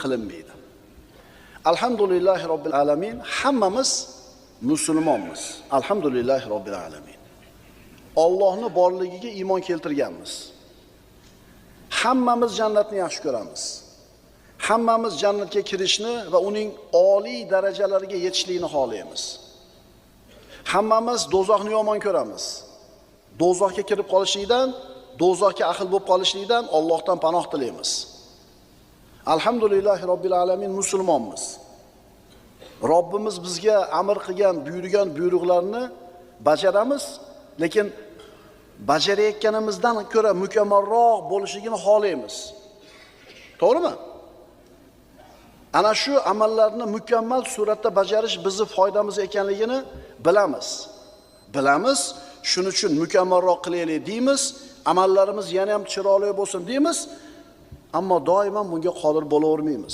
qilinmaydi. Alhamdulillahi robbil alamin, hammamiz musulmonmiz. Alhamdulillahi robbil alamin. Allohning borligiga iymon keltirganmiz. Hammamiz jannatni yaxshi ko'ramiz. Hammamiz jannatga kirishni va uning oliy darajalariga yetishlikni xohlaymiz. Hammamiz do'zaxni yomon ko'ramiz. Do'zaxga kirib qolishlikdan, do'zaxga ahil bo'lib qolishlikdan Allohdan panoh tilaymiz. Alhamdulillahi robbil alamin, musulmonmiz. Robbimiz bizga amr qilgan, buyurgan buyruqlarni bajaramiz, lekin bajarayotganimizdan ko'ra mukammalroq bo'lishligini xohlaymiz. To'g'rimi? Ana shu amallarni mukammal suratda bajarish bizning foydamiz ekanligini bilamiz. Shuning uchun mukammalroq qilaylik deymiz, amallarimiz yana ham chiroyli bo'lsin deymiz, ammo doimo bunga qodir bo'lavermaymiz.